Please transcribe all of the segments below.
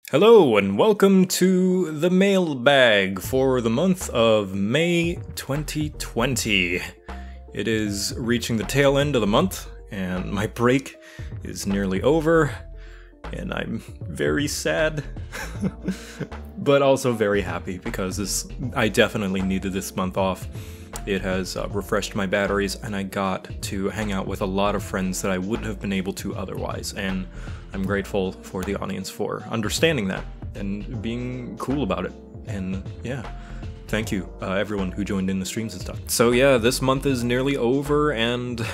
Hello and welcome to the Mailbag for the month of May 2020. It is reaching the tail end of the month and my break is nearly over and I'm very sad but also very happy because I definitely needed this month off. It has refreshed my batteries and I got to hang out with a lot of friends that I wouldn't have been able to otherwise, and I'm grateful for the audience for understanding that and being cool about it. And yeah, thank you everyone who joined in the streams and stuff. So yeah, this month is nearly over and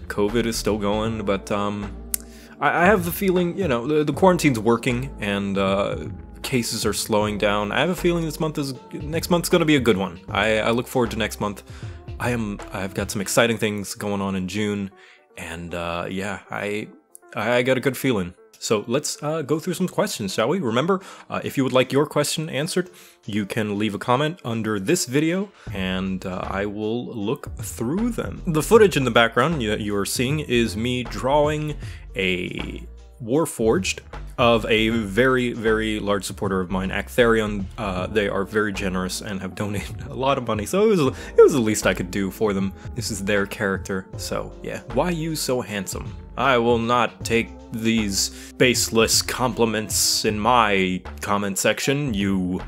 COVID is still going, but I have the feeling, you know, the quarantine's working and cases are slowing down. I have a feeling next month's gonna be a good one. I look forward to next month. I've got some exciting things going on in June, and yeah, I got a good feeling. So let's go through some questions, shall we? Remember, if you would like your question answered, you can leave a comment under this video, and I will look through them. The footage in the background you are seeing is me drawing a Warforged of a very, very large supporter of mine, Actherion. They are very generous and have donated a lot of money, so it was the least I could do for them. This is their character, so yeah. Why you so handsome? I will not take these baseless compliments in my comment section, you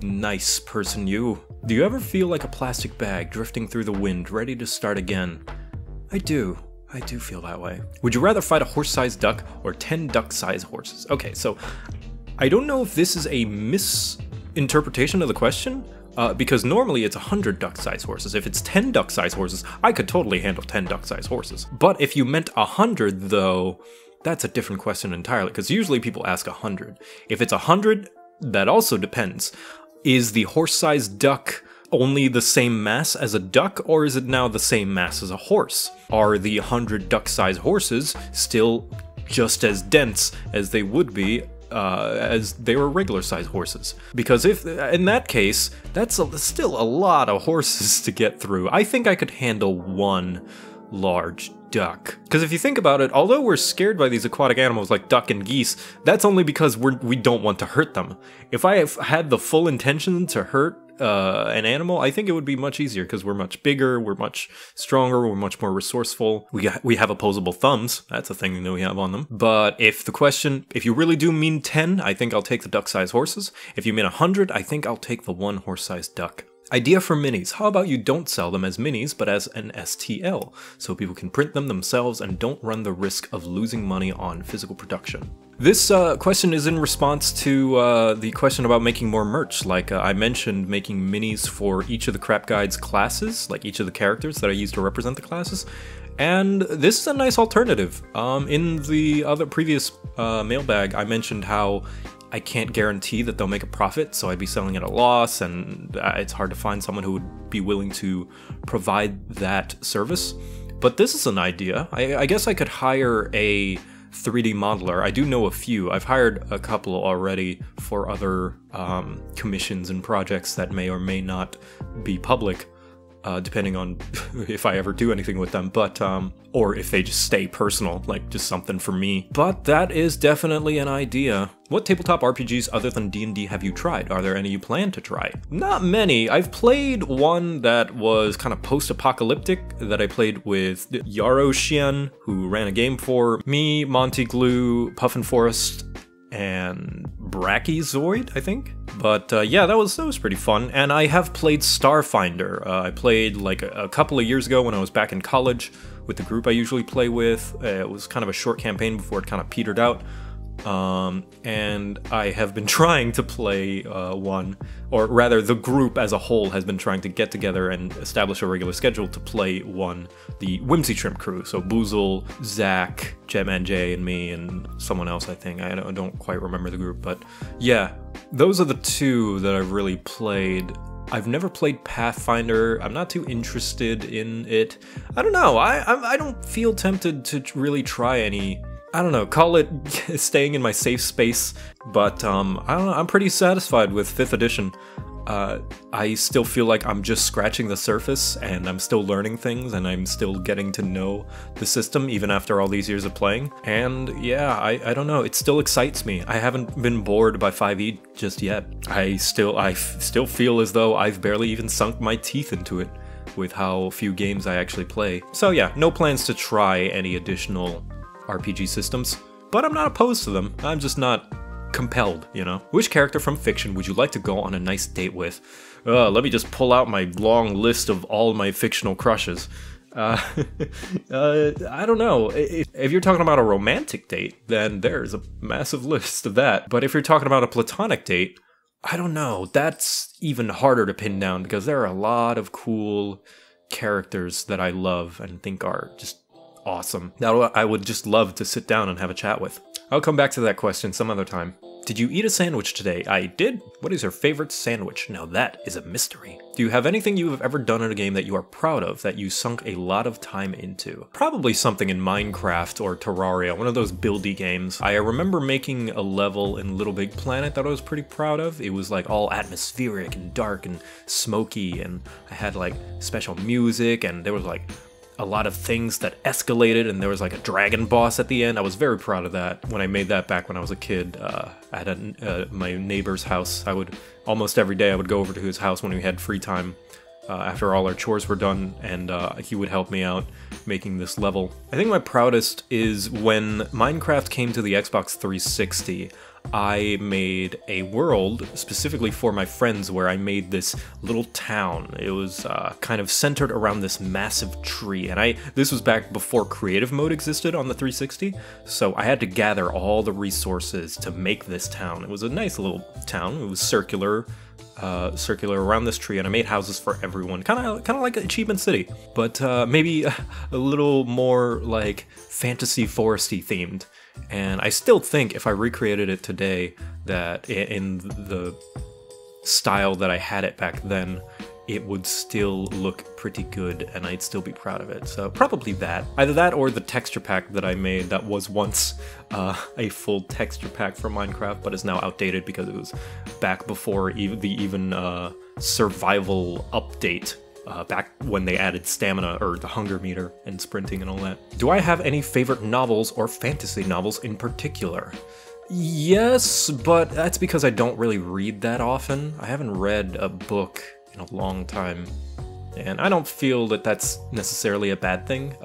nice person you. Do you ever feel like a plastic bag drifting through the wind, ready to start again? I do feel that way. Would you rather fight a horse-sized duck or 10 duck-sized horses? Okay, so I don't know if this is a misinterpretation of the question, because normally it's 100 duck-sized horses. If it's 10 duck-sized horses, I could totally handle 10 duck-sized horses. But if you meant 100, though, that's a different question entirely, because usually people ask 100. If it's 100, that also depends. Is the horse-sized duck only the same mass as a duck, or is it now the same mass as a horse? Are the 100 duck-sized horses still just as dense as they would be as they were regular-sized horses? Because if, in that case, that's still a lot of horses to get through. I think I could handle one large duck. Because if you think about it, although we're scared by these aquatic animals like duck and geese, that's only because we don't want to hurt them. If I had the full intention to hurt an animal, I think it would be much easier because we're much bigger, we're much stronger, we're much more resourceful. We have opposable thumbs. That's a thing that we have on them. But if you really do mean 10, I think I'll take the duck-sized horses. If you mean 100, I think I'll take the one horse-sized duck. Idea for minis. How about you don't sell them as minis, but as an STL, so people can print them themselves and don't run the risk of losing money on physical production? This question is in response to the question about making more merch. Like I mentioned, making minis for each of the Crap Guide's classes, like each of the characters that I use to represent the classes. And this is a nice alternative. In the other previous mailbag, I mentioned how I can't guarantee that they'll make a profit, so I'd be selling at a loss, and it's hard to find someone who would be willing to provide that service. But this is an idea. I guess I could hire a 3D modeler. I do know a few. I've hired a couple already for other commissions and projects that may or may not be public, depending on if I ever do anything with them, but or if they just stay personal, like just something for me. But that is definitely an idea. What tabletop RPGs other than D&D have you tried? Are there any you plan to try? Not many. I've played one that was kind of post-apocalyptic that I played with Yarrow Xian, who ran a game for me, Monty Glue, Puffin Forest, and Brachiozoid, I think. But yeah, that was pretty fun. And I have played Starfinder. I played like a couple of years ago when I was back in college with the group I usually play with. It was kind of a short campaign before it kind of petered out. And I have been trying to play one, or rather the group as a whole has been trying to get together and establish a regular schedule to play one, the Whimsy Shrimp crew. So Boozle, Zach, Jetman J, and me, and someone else I think. I don't quite remember the group, but yeah, those are the two that I've really played. I've never played Pathfinder. I'm not too interested in it. I don't know. I don't feel tempted to really try any. I don't know, call it staying in my safe space, but I don't know, I'm pretty satisfied with 5th edition. I still feel like I'm just scratching the surface, and I'm still learning things, and I'm still getting to know the system even after all these years of playing. And yeah, I don't know, it still excites me. I haven't been bored by 5e just yet. I still feel as though I've barely even sunk my teeth into it with how few games I actually play. So yeah, no plans to try any additional RPG systems, but I'm not opposed to them. I'm just not compelled, you know? Which character from fiction would you like to go on a nice date with? Let me just pull out my long list of all my fictional crushes. I don't know. If you're talking about a romantic date, then there's a massive list of that. But if you're talking about a platonic date, I don't know. That's even harder to pin down because there are a lot of cool characters that I love and think are just awesome that I would just love to sit down and have a chat with. I'll come back to that question some other time. Did you eat a sandwich today? I did. What is your favorite sandwich? Now that is a mystery. Do you have anything you have ever done in a game that you are proud of, that you sunk a lot of time into? Probably something in Minecraft or Terraria, one of those buildy games. I remember making a level in Little Big Planet that I was pretty proud of. It was like all atmospheric and dark and smoky, and I had like special music, and there was like a lot of things that escalated, and there was like a dragon boss at the end. I was very proud of that when I made that back when I was a kid at my neighbor's house. I would almost every day I would go over to his house when we had free time after all our chores were done, and he would help me out making this level. I think my proudest is when Minecraft came to the Xbox 360. I made a world specifically for my friends where I made this little town. It was kind of centered around this massive tree, and this was back before creative mode existed on the 360, so I had to gather all the resources to make this town. It was a nice little town. It was circular around this tree, and I made houses for everyone, kind of like Achievement City, but maybe a little more like fantasy foresty themed. And I still think if I recreated it today, that in the style that I had it back then, it would still look pretty good and I'd still be proud of it. So probably that. Either that or the texture pack that I made that was once a full texture pack for Minecraft, but is now outdated because it was back before the survival update. Back when they added stamina, or the hunger meter, and sprinting and all that. Do I have any favorite novels or fantasy novels in particular? Yes, but that's because I don't really read that often. I haven't read a book in a long time, and I don't feel that that's necessarily a bad thing.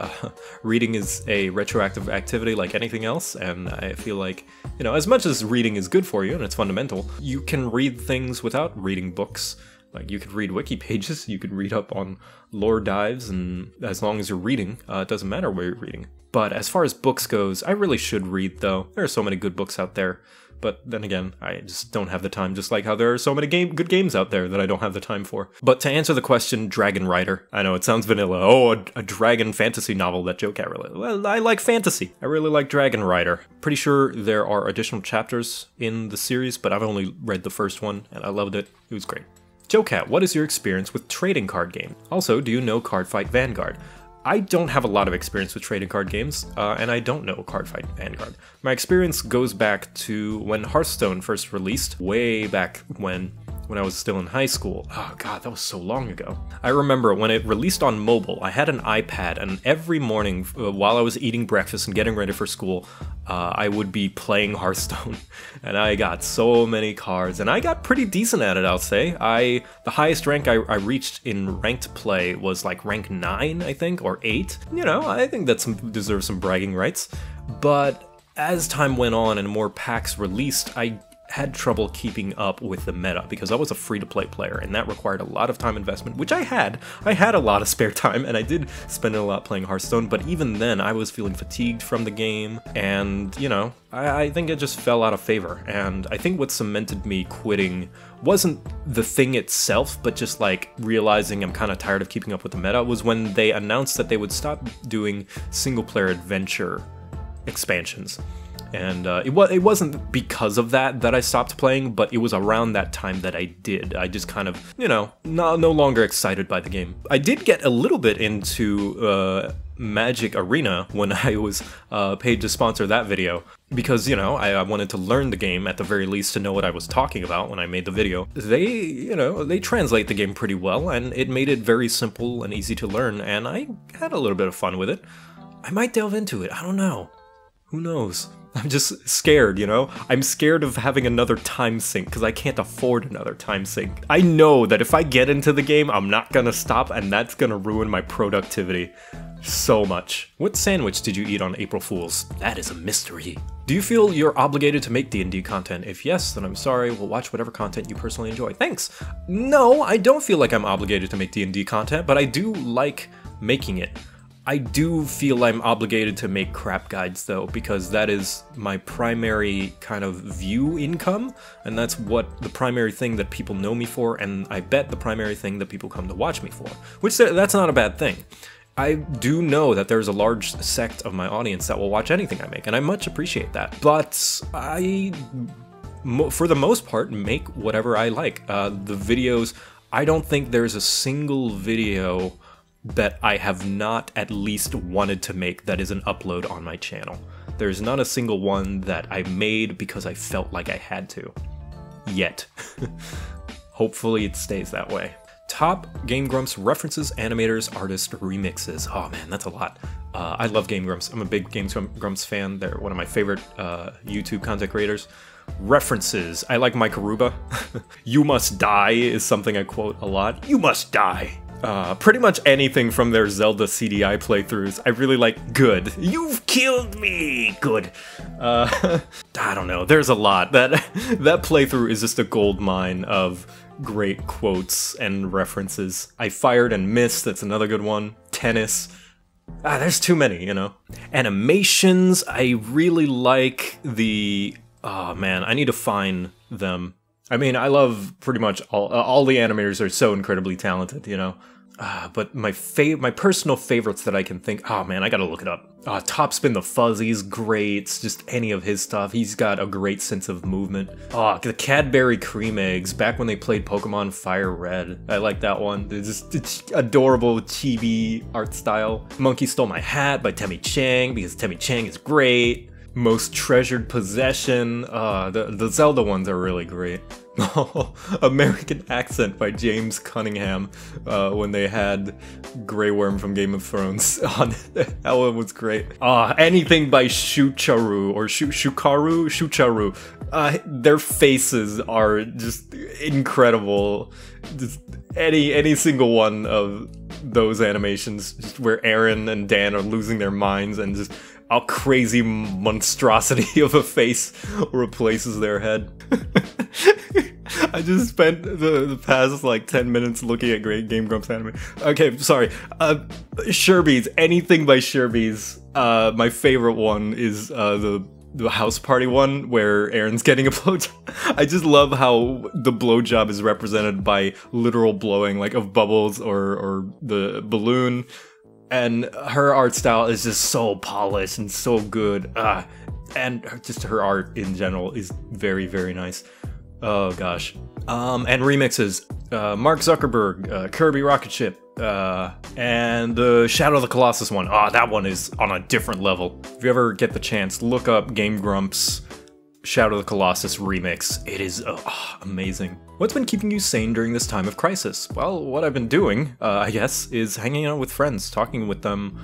Reading is a retroactive activity like anything else, and I feel like, you know, as much as reading is good for you and it's fundamental, you can read things without reading books. Like, you could read wiki pages, you could read up on lore dives, and as long as you're reading, it doesn't matter where you're reading. But as far as books goes, I really should read, though. There are so many good books out there. But then again, I just don't have the time, just like how there are so many good games out there that I don't have the time for. But to answer the question, Dragon Rider. I know, it sounds vanilla. Oh, a dragon fantasy novel that JoCat really... Well, I like fantasy. I really like Dragon Rider. Pretty sure there are additional chapters in the series, but I've only read the first one, and I loved it. It was great. JoCat, what is your experience with trading card games? Also, do you know Cardfight Vanguard? I don't have a lot of experience with trading card games, and I don't know Cardfight Vanguard. My experience goes back to when Hearthstone first released, way back when I was still in high school. Oh god, that was so long ago. I remember when it released on mobile, I had an iPad, and every morning while I was eating breakfast and getting ready for school, I would be playing Hearthstone. And I got so many cards, and I got pretty decent at it, I'll say. The highest rank I reached in ranked play was like rank 9, I think, or 8. You know, I think that deserves some bragging rights. But as time went on and more packs released, I had trouble keeping up with the meta because I was a free-to-play player, and that required a lot of time investment, which I had. I had a lot of spare time, and I did spend it a lot playing Hearthstone, but even then I was feeling fatigued from the game, and, you know, I think it just fell out of favor. And I think what cemented me quitting wasn't the thing itself, but just like realizing I'm kind of tired of keeping up with the meta was when they announced that they would stop doing single-player adventure expansions. And it wasn't because of that I stopped playing, but it was around that time that I did. I just kind of, you know, no longer excited by the game. I did get a little bit into Magic Arena when I was paid to sponsor that video. because, you know, I wanted to learn the game at the very least to know what I was talking about when I made the video. They, you know, they translate the game pretty well, and it made it very simple and easy to learn, and I had a little bit of fun with it. I might delve into it, I don't know. Who knows? I'm just scared, you know? I'm scared of having another time sink, because I can't afford another time sink. I know that if I get into the game, I'm not gonna stop, and that's gonna ruin my productivity so much. What sandwich did you eat on April Fools? That is a mystery. Do you feel you're obligated to make D&D content? If yes, then I'm sorry, we'll watch whatever content you personally enjoy. Thanks! No, I don't feel like I'm obligated to make D&D content, but I do like making it. I do feel I'm obligated to make crap guides though, because that is my primary kind of view income, and that's what the primary thing that people know me for, and I bet the primary thing that people come to watch me for. Which, that's not a bad thing. I do know that there's a large sect of my audience that will watch anything I make, and I much appreciate that. But I, for the most part, make whatever I like. The videos, I don't think there's a single video that I have not at least wanted to make that is an upload on my channel. There's not a single one that I made because I felt like I had to. Yet. Hopefully it stays that way. Top Game Grumps references, animators, artists, remixes. Oh man, that's a lot. I love Game Grumps. I'm a big Game Grumps fan. They're one of my favorite YouTube content creators. References. I like Mike Aruba. You Must Die is something I quote a lot. You must die. Pretty much anything from their Zelda CDI playthroughs. I really like good. You've killed me! Good. I don't know. There's a lot. That playthrough is just a gold mine of great quotes and references. I Fired and Missed, that's another good one. Tennis. There's too many, you know. Animations, I really like the... Oh man, I need to find them. I mean, I love pretty much all the animators are so incredibly talented, you know. But my personal favorites that I can think... Oh man, I gotta look it up. Topspin the Fuzzy's great. Just any of his stuff. He's got a great sense of movement. The Cadbury Cream Eggs, back when they played Pokemon Fire Red. I like that one. It's adorable chibi art style. Monkey Stole My Hat by Temmie Chang, because Temmie Chang is great. Most Treasured Possession. The Zelda ones are really great. American Accent by James Cunningham, when they had Grey Worm from Game of Thrones on. That one was great. Anything by Shucharu or Shucharu. Their faces are just incredible. Just any single one of those animations, just where Aaron and Dan are losing their minds and just a crazy monstrosity of a face replaces their head. I just spent the past like 10 minutes looking at great Game Grumps anime. Okay, sorry. Sherbies, anything by Sherbies. My favorite one is the house party one where Aaron's getting a blowjob. I just love how the blowjob is represented by literal blowing, like of bubbles or the balloon. And her art style is just so polished and so good. And just her art in general is very, very nice. Oh gosh. And remixes. Mark Zuckerberg, Kirby Rocket Ship, and the Shadow of the Colossus one. That one is on a different level. If you ever get the chance, look up Game Grumps Shadow of the Colossus remix. It is amazing. What's been keeping you sane during this time of crisis? Well, what I've been doing, I guess, is hanging out with friends, talking with them,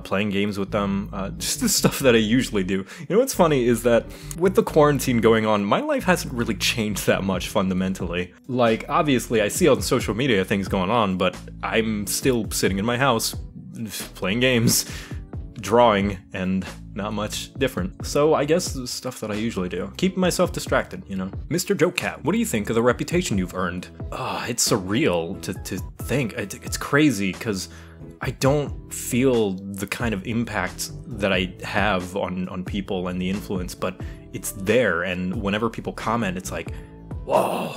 playing games with them, just the stuff that I usually do. You know what's funny is that with the quarantine going on, my life hasn't really changed that much fundamentally. Like, obviously, I see on social media things going on, but I'm still sitting in my house, playing games, drawing, and not much different. So I guess the stuff that I usually do. Keeping myself distracted, you know. Mr. JoCat, what do you think of the reputation you've earned? It's surreal to think. It's crazy, because I don't feel the kind of impact that I have on people and the influence, but it's there, and whenever people comment, it's like, whoa.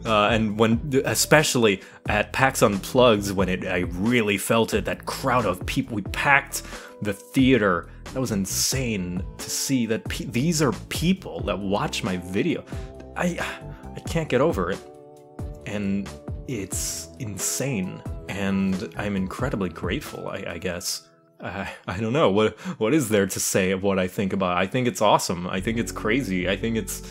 And when, especially at PAX Unplugged, when I really felt it, that crowd of people, we packed the theater. That was insane to see that these are people that watch my video. I can't get over it. And it's insane. And I'm incredibly grateful, I guess. I don't know, what is there to say of what I think about it? I think it's awesome. I think it's crazy. I think it's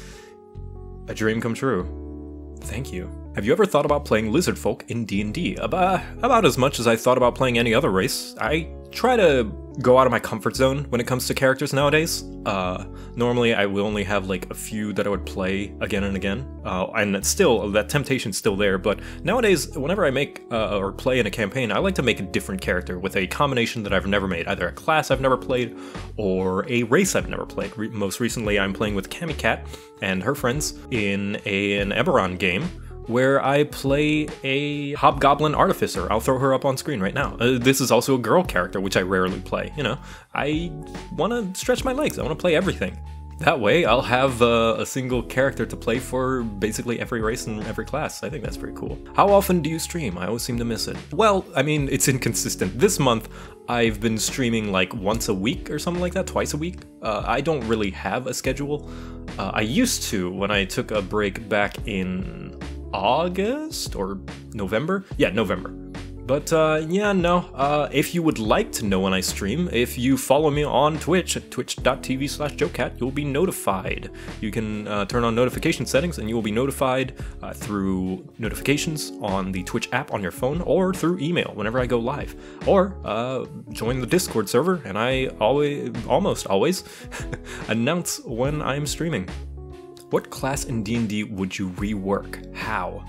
a dream come true. Thank you. Have you ever thought about playing lizard folk in D&D? About as much as I thought about playing any other race. I try to go out of my comfort zone when it comes to characters nowadays. Normally I will only have like a few that I would play again and again, and it's still, that temptation's still there, but nowadays whenever I make or play in a campaign, I like to make a different character with a combination that I've never made, either a class I've never played or a race I've never played. Most recently I'm playing with Cat and her friends in an Eberron game, where I play a Hobgoblin Artificer. I'll throw her up on screen right now. This is also a girl character, which I rarely play. You know, I want to stretch my legs. I want to play everything. That way, I'll have a single character to play for basically every race and every class. I think that's pretty cool. How often do you stream? I always seem to miss it. Well, I mean, it's inconsistent. This month, I've been streaming like once a week or something like that, twice a week. I don't really have a schedule. I used to when I took a break back in August or November? Yeah, November. But yeah, no, if you would like to know when I stream, if you follow me on Twitch at twitch.tv/JoCat, you'll be notified. You can turn on notification settings and you will be notified through notifications on the Twitch app on your phone or through email whenever I go live. Or join the Discord server and I almost always announce when I'm streaming. What class in D&D would you rework? How?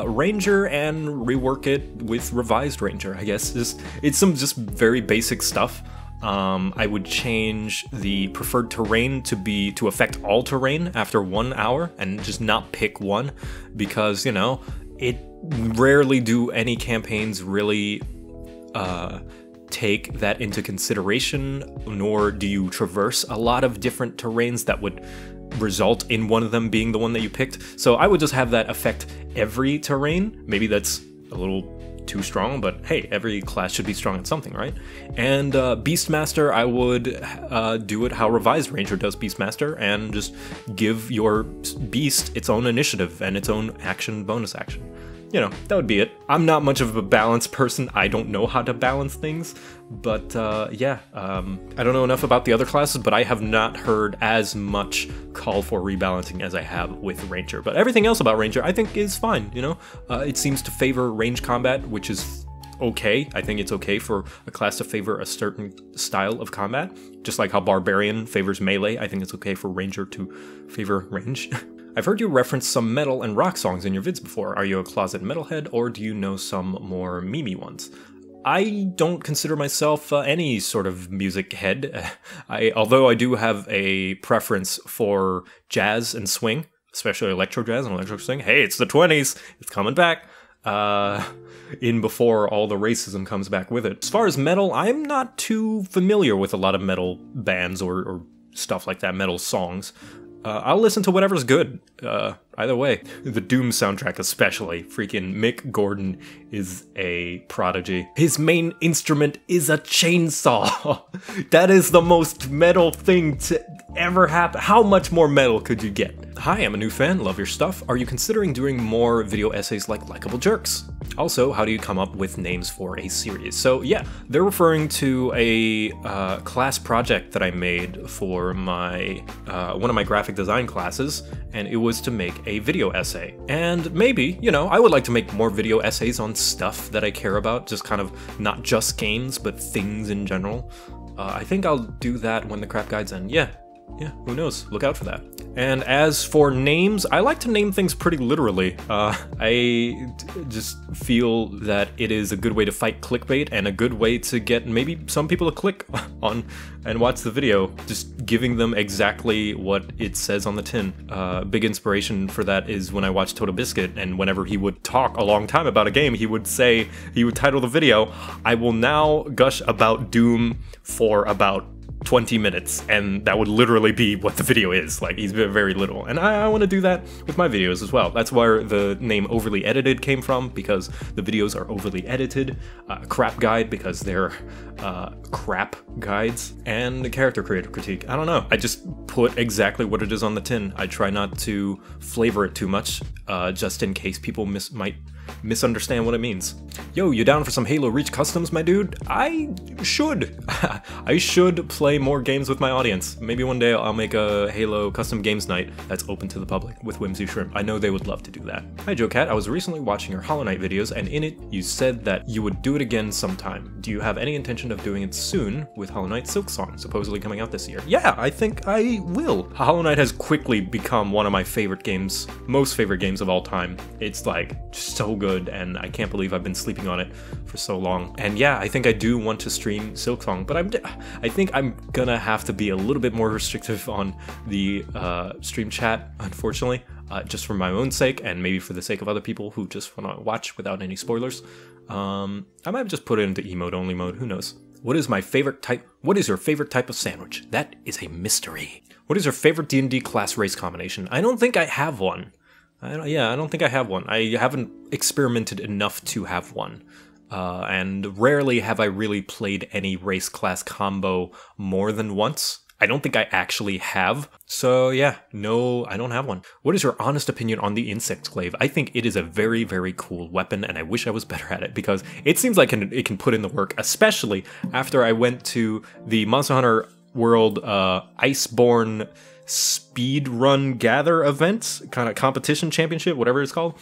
Ranger and rework it with revised Ranger, I guess. It's some just very basic stuff. I would change the preferred terrain to affect all terrain after 1 hour and just not pick one, because, you know, it rarely do any campaigns really take that into consideration, nor do you traverse a lot of different terrains that would result in one of them being the one that you picked. So I would just have that affect every terrain. Maybe that's a little too strong, but hey, every class should be strong at something, right? And Beastmaster, I would do it how Revised Ranger does Beastmaster, and just give your beast its own initiative and its own action, bonus action. You know, that would be it. I'm not much of a balanced person. I don't know how to balance things, but yeah, I don't know enough about the other classes, but I have not heard as much call for rebalancing as I have with Ranger. But everything else about Ranger I think is fine, you know? It seems to favor range combat, which is okay. I think it's okay for a class to favor a certain style of combat. Just like how Barbarian favors melee, I think it's okay for Ranger to favor range. I've heard you reference some metal and rock songs in your vids before. Are you a closet metalhead, or do you know some more meme ones? I don't consider myself any sort of music head. Although I do have a preference for jazz and swing, especially electro jazz and electro swing. Hey, it's the 20s, it's coming back. In before all the racism comes back with it. As far as metal, I'm not too familiar with a lot of metal bands or stuff like that, metal songs. I'll listen to whatever's good, either way. The Doom soundtrack especially. Freaking Mick Gordon is a prodigy. His main instrument is a chainsaw. That is the most metal thing to ever happen. How much more metal could you get? Hi, I'm a new fan, love your stuff. Are you considering doing more video essays like Likeable Jerks? Also, how do you come up with names for a series? So yeah, they're referring to a class project that I made for my one of my graphic design classes, and it was to make a video essay. And maybe, you know, I would like to make more video essays on stuff that I care about, just kind of not just games, but things in general. I think I'll do that when the crap guide's end. Yeah, who knows? Look out for that. And as for names, I like to name things pretty literally. I just feel that it is a good way to fight clickbait and a good way to get maybe some people to click on and watch the video, just giving them exactly what it says on the tin. Big inspiration for that is when I watched Toto Biscuit, and whenever he would talk a long time about a game, he would title the video, "I will now gush about Doom for about 20 minutes, and that would literally be what the video is. Like, he's very little, and I want to do that with my videos as well. That's where the name Overly Edited came from, because the videos are overly edited, crap guide because they're crap guides, and the character creator critique. I don't know, I just put exactly what it is on the tin. I try not to flavor it too much, just in case people might misunderstand what it means. Yo, you down for some Halo Reach customs, my dude? I should. I should play more games with my audience. Maybe one day I'll make a Halo custom games night that's open to the public with Whimsy Shrimp. I know they would love to do that. Hi JoCat, I was recently watching your Halle Knight videos, and in it you said that you would do it again sometime. Do you have any intention of doing it soon with Halle Knight Silksong, supposedly coming out this year? Yeah, I think I will. Halle Knight has quickly become one of my favorite games, most favorite games of all time. It's like so good, and I can't believe I've been sleeping on it for so long. And yeah, I think I do want to stream Silksong, but I think I'm gonna have to be a little bit more restrictive on the stream chat, unfortunately, just for my own sake, and maybe for the sake of other people who just want to watch without any spoilers. I might just put it into emote only mode, who knows. What is my favorite type? What is your favorite type of sandwich? That is a mystery. What is your favorite D&D class race combination? I don't think I have one. I don't think I have one. I haven't experimented enough to have one. And rarely have I really played any race class combo more than once. I don't think I actually have. So yeah, no, I don't have one. What is your honest opinion on the Insect Glaive? I think it is a very, very cool weapon, and I wish I was better at it, because it seems like it can put in the work, especially after I went to the Monster Hunter World Iceborne speed run gather event, kind of competition championship, whatever it's called.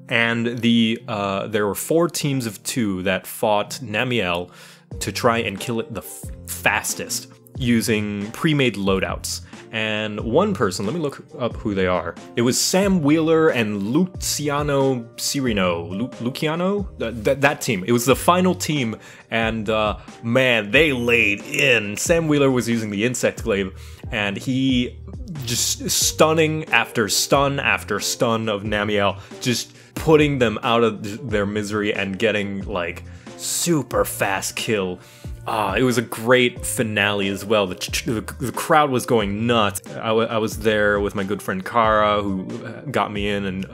And there were 4 teams of 2 that fought Namiel to try and kill it the fastest using pre-made loadouts. And one person, let me look up who they are. It was Sam Wheeler and Luciano Cirino. Luciano? That team. It was the final team, and man, they laid in. Sam Wheeler was using the Insect Glaive, and he just stunning after stun after stun of Namiel, just putting them out of their misery and getting like super fast kill. It was a great finale as well. The crowd was going nuts. I was there with my good friend Kara, who got me in, and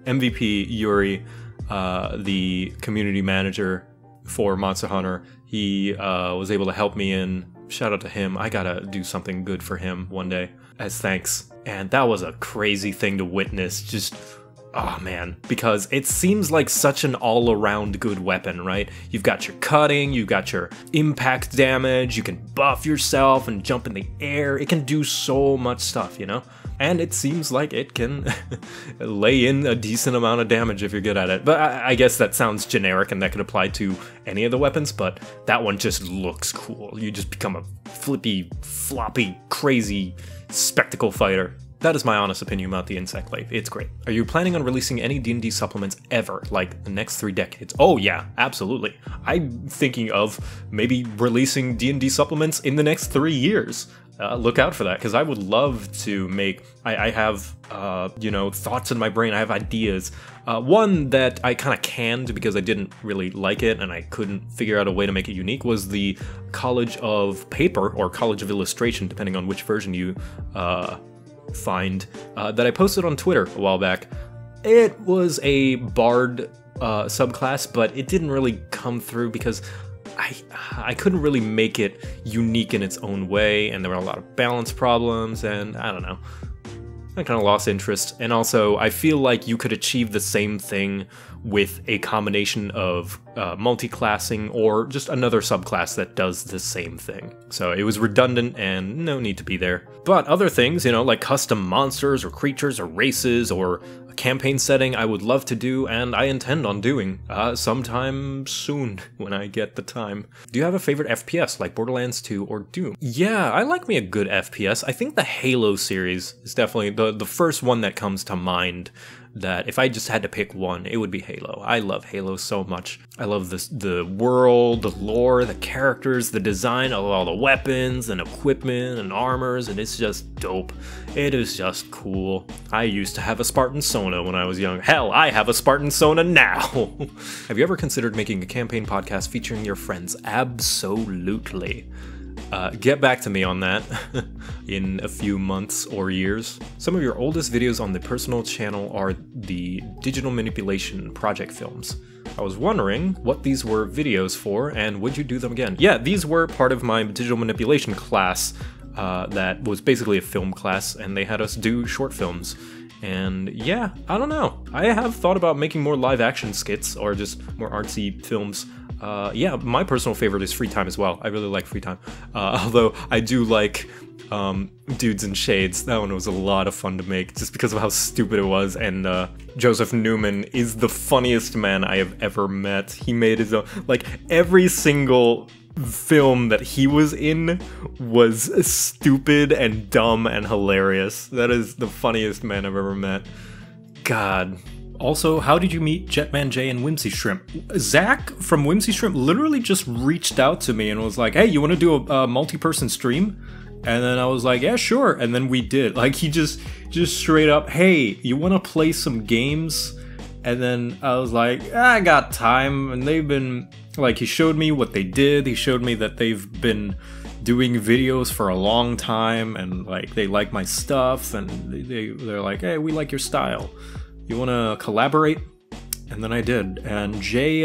MVP Yuri, the community manager for Monster Hunter, he was able to help me in. Shout out to him. I gotta do something good for him one day as thanks. And that was a crazy thing to witness. Just, oh man, because it seems like such an all-around good weapon, right? You've got your cutting, you've got your impact damage, you can buff yourself and jump in the air. It can do so much stuff, you know? And it seems like it can lay in a decent amount of damage if you're good at it. But I guess that sounds generic, and that could apply to any of the weapons, but that one just looks cool. You just become a flippy, floppy, crazy spectacle fighter. That is my honest opinion about the Insect Glaive. It's great. Are you planning on releasing any D&D supplements ever, like the next 3 decades? Oh yeah, absolutely. I'm thinking of maybe releasing D&D supplements in the next 3 years. Look out for that, because I would love to make... I have, thoughts in my brain. I have ideas. One that I kind of canned because I didn't really like it and I couldn't figure out a way to make it unique was the College of Paper, or College of Illustration, depending on which version you find, that I posted on Twitter a while back. It was a Bard subclass, but it didn't really come through because I couldn't really make it unique in its own way, and there were a lot of balance problems, and I don't know. I kind of lost interest, and also I feel like you could achieve the same thing with a combination of multi-classing or just another subclass that does the same thing. So it was redundant and no need to be there. But other things, like custom monsters or creatures or races or a campaign setting, I would love to do, and I intend on doing sometime soon when I get the time. Do you have a favorite FPS like Borderlands 2 or Doom? Yeah, I like me a good FPS. I think the Halo series is definitely the first one that comes to mind. That if I just had to pick one, it would be Halo. I love Halo so much. I love the world, the lore, the characters, the design of all the weapons and equipment and armors, and it's just dope. It is just cool. I used to have a Spartan Sona when I was young. Hell, I have a Spartan Sona now! Have you ever considered making a campaign podcast featuring your friends? Absolutely. Get back to me on that in a few months or years. Some of your oldest videos on the personal channel are the digital manipulation project films. I was wondering what these were videos for, and would you do them again? Yeah, these were part of my digital manipulation class that was basically a film class, and they had us do short films. And yeah, I don't know. I have thought about making more live action skits or just more artsy films. Yeah, my personal favorite is Free Time as well. I really like Free Time. Although I do like Dudes in Shades. That one was a lot of fun to make just because of how stupid it was. And Joseph Newman is the funniest man I have ever met. He made his own, like, every single film that he was in was stupid and dumb and hilarious. That is the funniest man I've ever met. God. Also, how did you meet Jetman J and Whimsy Shrimp? Zach from Whimsy Shrimp literally just reached out to me and was like, hey, you want to do a multi-person stream? And then I was like, yeah, sure. And then we did. Like, he just straight up, hey, you want to play some games? And then I was like, I got time. And they've been, like, he showed me what they did. He showed me that they've been doing videos for a long time. And, like, they like my stuff. And they're like, hey, we like your style. You want to collaborate? And then I did. And Jay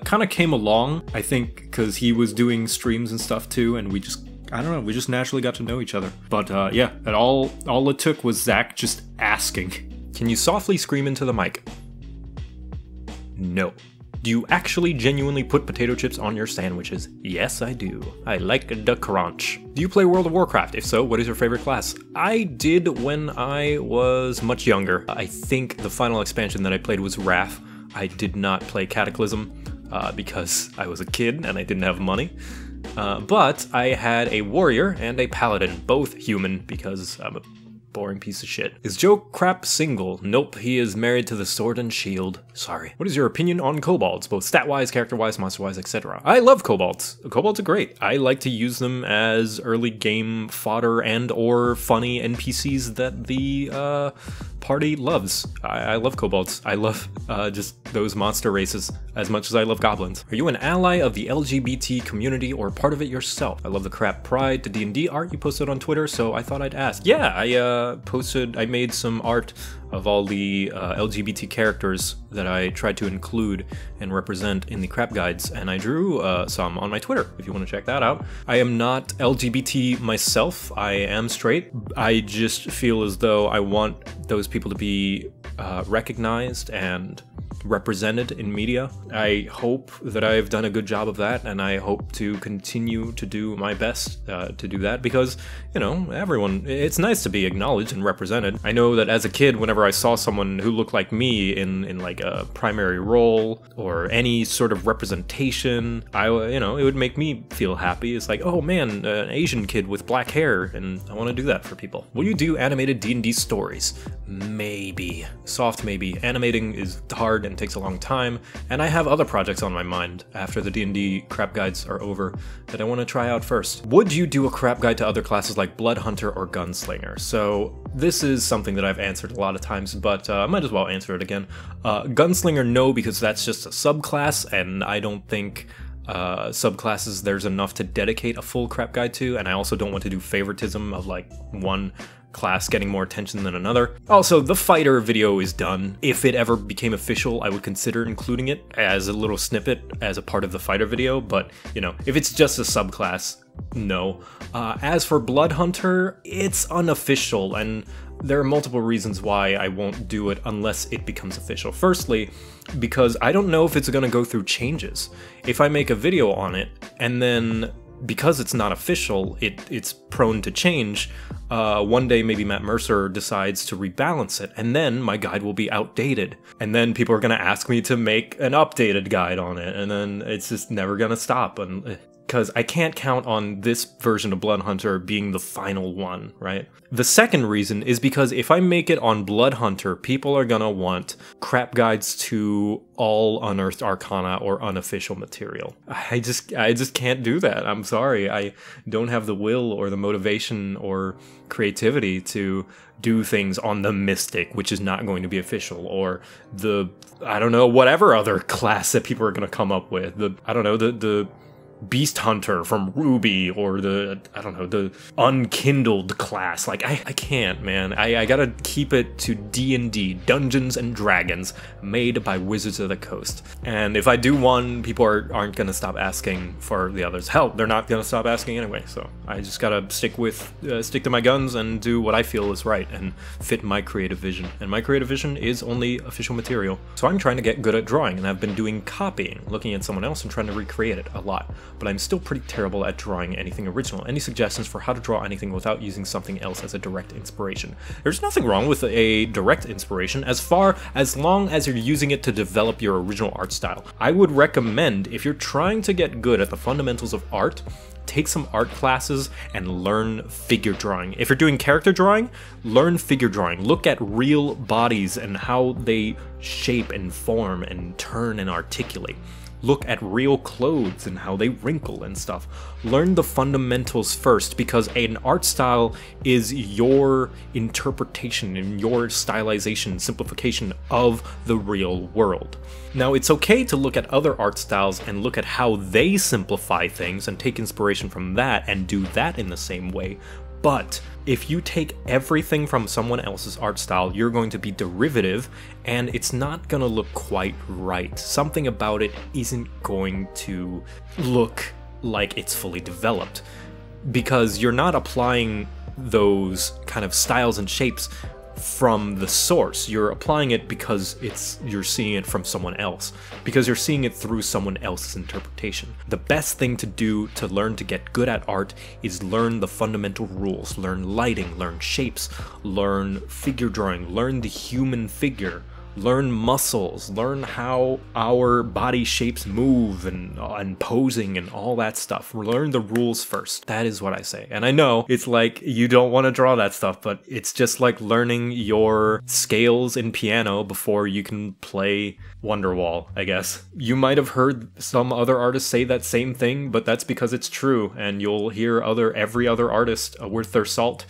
kind of came along, I think, because he was doing streams and stuff too, and we just, I don't know, we just naturally got to know each other. But yeah, all it took was Zach just asking. Can you softly scream into the mic? No. Do you actually genuinely put potato chips on your sandwiches? Yes, I do. I like the crunch. Do you play World of Warcraft? If so, what is your favorite class? I did when I was much younger. I think the final expansion that I played was Wrath. I did not play Cataclysm because I was a kid and I didn't have money. But I had a warrior and a paladin, both human because I'm a boring piece of shit. Is Joe Crap single? Nope, he is married to the Sword and Shield. Sorry. What is your opinion on Cobalts, both stat-wise, character-wise, monster-wise, etc.? I love Cobalts. Cobalts are great. I like to use them as early game fodder and or funny NPCs that the party loves. I love Cobalts. I love just those monster races as much as I love goblins. Are you an ally of the LGBT community or part of it yourself? I love the crap pride to D&D art you posted on Twitter, so I thought I'd ask. Yeah, I made some art of all the LGBT characters that I tried to include and represent in the crap guides, and I drew some on my Twitter, if you want to check that out. I am not LGBT myself, I am straight. I just feel as though I want those people to be recognized and represented in media. I hope that I've done a good job of that, and I hope to continue to do my best to do that because, you know, everyone, it's nice to be acknowledged and represented. I know that as a kid, whenever I saw someone who looked like me in like a primary role or any sort of representation, you know, it would make me feel happy. It's like, oh man, an Asian kid with black hair, and I want to do that for people. Will you do animated D&D stories? Maybe. Soft maybe. Animating is hard and takes a long time, and I have other projects on my mind after the D&D crap guides are over that I want to try out first. Would you do a crap guide to other classes like Blood Hunter or Gunslinger? So this is something that I've answered a lot of times, but I might as well answer it again. Gunslinger, no, because that's just a subclass, and I don't think subclasses there's enough to dedicate a full crap guide to, and I also don't want to do favoritism of like one class getting more attention than another. Also, the fighter video is done. If it ever became official, I would consider including it as a little snippet as a part of the fighter video, but, you know, if it's just a subclass, no. As for Blood Hunter, it's unofficial, and there are multiple reasons why I won't do it unless it becomes official. Firstly, because I don't know if it's gonna go through changes. If I make a video on it, and then because it's not official, it's prone to change. One day maybe Matt Mercer decides to rebalance it, and then my guide will be outdated. And then people are gonna ask me to make an updated guide on it, and then it's just never gonna stop. And because I can't count on this version of Blood Hunter being the final one, right? The second reason is because if I make it on Blood Hunter, people are gonna want crap guides to all unearthed arcana or unofficial material. I just can't do that. I'm sorry. I don't have the will or the motivation or creativity to do things on the Mystic, which is not going to be official, or the, I don't know, whatever other class that people are gonna come up with. The Beast Hunter from Ruby, or the, I don't know, the Unkindled class. Like, I can't, man. I gotta keep it to D&D, Dungeons and Dragons, made by Wizards of the Coast. And if I do one, people aren't gonna stop asking for the others. Hell, they're not gonna stop asking anyway, so I just gotta stick to my guns and do what I feel is right and fit my creative vision. And my creative vision is only official material. So I'm trying to get good at drawing, and I've been doing copying, looking at someone else and trying to recreate it a lot. But I'm still pretty terrible at drawing anything original. Any suggestions for how to draw anything without using something else as a direct inspiration? There's nothing wrong with a direct inspiration as long as you're using it to develop your original art style. I would recommend, if you're trying to get good at the fundamentals of art, take some art classes and learn figure drawing. If you're doing character drawing, learn figure drawing. Look at real bodies and how they shape and form and turn and articulate. Look at real clothes and how they wrinkle and stuff. Learn the fundamentals first, because an art style is your interpretation and your stylization, simplification of the real world. Now, it's okay to look at other art styles and look at how they simplify things and take inspiration from that and do that in the same way. But if you take everything from someone else's art style, you're going to be derivative, and it's not gonna look quite right. Something about it isn't going to look like it's fully developed, because you're not applying those kind of styles and shapes from the source. You're applying it because you're seeing it from someone else, because you're seeing it through someone else's interpretation. The best thing to do to learn to get good at art is learn the fundamental rules, learn lighting, learn shapes, learn figure drawing, learn the human figure, learn muscles, learn how our body shapes move and posing and all that stuff. Learn the rules first. That is what I say. And I know it's like you don't want to draw that stuff, but it's just like learning your scales in piano before you can play Wonderwall, I guess. You might have heard some other artists say that same thing, but that's because it's true, and you'll hear every other artist worth their salt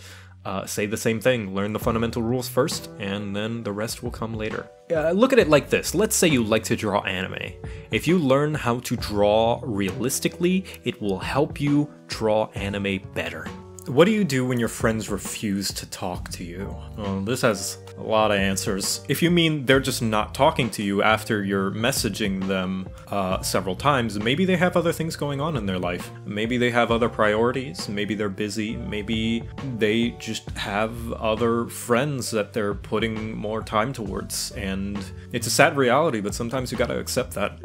say the same thing. Learn the fundamental rules first, and then the rest will come later. Look at it like this. Let's say you like to draw anime. If you learn how to draw realistically, it will help you draw anime better. What do you do when your friends refuse to talk to you? Well, this has a lot of answers. If you mean they're just not talking to you after you're messaging them several times, maybe they have other things going on in their life. Maybe they have other priorities, maybe they're busy, maybe they just have other friends that they're putting more time towards. And it's a sad reality, but sometimes you gotta accept that,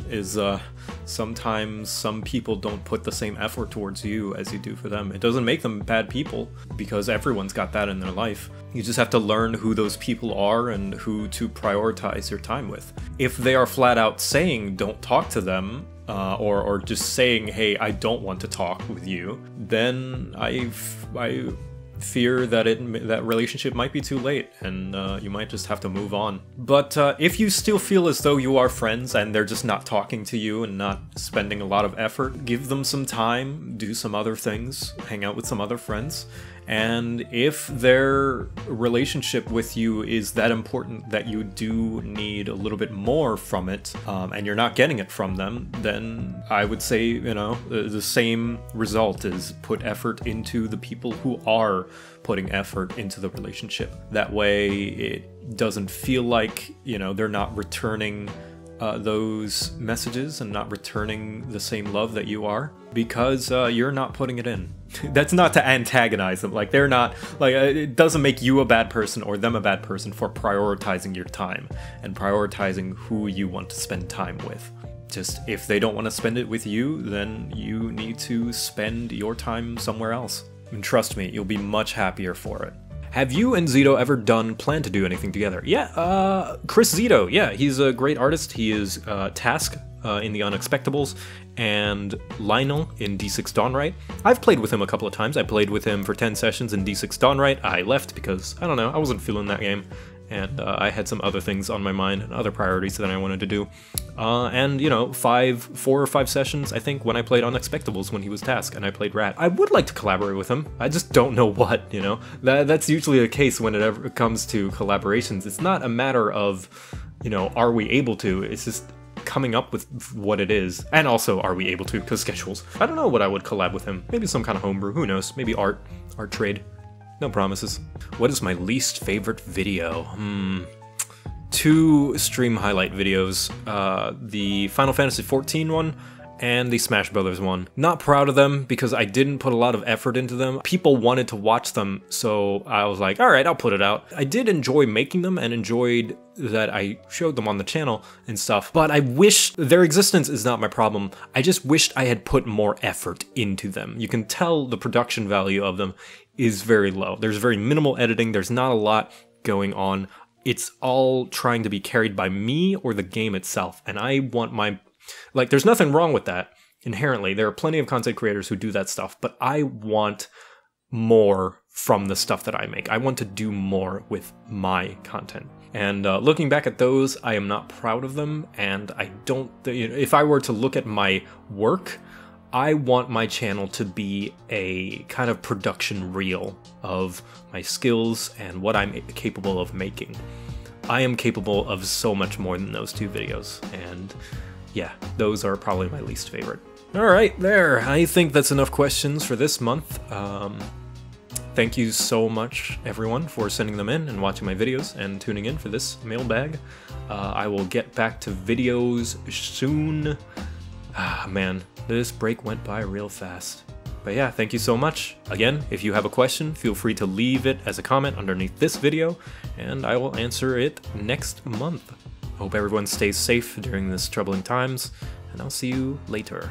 sometimes some people don't put the same effort towards you as you do for them. It doesn't make them bad people, because everyone's got that in their life. You just have to learn who those people are and who to prioritize your time with. If they are flat out saying don't talk to them, or just saying, hey, I don't want to talk with you, then I fear that that relationship might be too late, and you might just have to move on. But if you still feel as though you are friends and they're just not talking to you and not spending a lot of effort, give them some time, do some other things, hang out with some other friends. And if their relationship with you is that important that you do need a little bit more from it, and you're not getting it from them, then I would say, the same result is put effort into the people who are putting effort into the relationship. That way it doesn't feel like, they're not returning those messages and not returning the same love that you are, because you're not putting it in. That's not to antagonize them. Like, they're not, it doesn't make you a bad person or them a bad person for prioritizing your time and prioritizing who you want to spend time with. Just, if they don't want to spend it with you, then you need to spend your time somewhere else. And trust me, you'll be much happier for it. Have you and Zito ever plan to do anything together? Yeah, Chris Zito, yeah, he's a great artist. He is Task in the Unexpectables and Lionel in D6 Dawnright. I've played with him a couple of times. I played with him for 10 sessions in D6 Dawnright. I left because, I don't know, I wasn't feeling that game. And I had some other things on my mind and other priorities that I wanted to do. And, 4 or 5 sessions, I think, when I played Unexpectables when he was Task, and I played Rat. I would like to collaborate with him. I just don't know what, That's usually a case when it ever comes to collaborations. It's not a matter of, are we able to? It's just coming up with what it is. And also, are we able to? Because schedules. I don't know what I would collab with him. Maybe some kind of homebrew. Who knows? Maybe art trade. No promises. What is my least favorite video? 2 stream highlight videos. The Final Fantasy XIV one and the Smash Brothers one. Not proud of them because I didn't put a lot of effort into them. People wanted to watch them, so I was like, alright, I'll put it out. I did enjoy making them and enjoyed that I showed them on the channel and stuff, but I wish their existence is not my problem. I just wished I had put more effort into them. You can tell the production value of them is very low. There's very minimal editing, there's not a lot going on. It's all trying to be carried by me or the game itself, and I want my... Like, there's nothing wrong with that, inherently. There are plenty of content creators who do that stuff, but I want more from the stuff that I make. I want to do more with my content. And looking back at those, I am not proud of them, and I don't... If I were to look at my work, I want my channel to be a kind of production reel of my skills and what I'm capable of making. I am capable of so much more than those 2 videos, and... yeah, those are probably my least favorite. Alright, there. I think that's enough questions for this month. Thank you so much, everyone, for sending them in and watching my videos and tuning in for this mailbag. I will get back to videos soon. Ah, man, this break went by real fast. But yeah, thank you so much. Again, if you have a question, feel free to leave it as a comment underneath this video, and I will answer it next month. Hope everyone stays safe during this troubling times, and I'll see you later.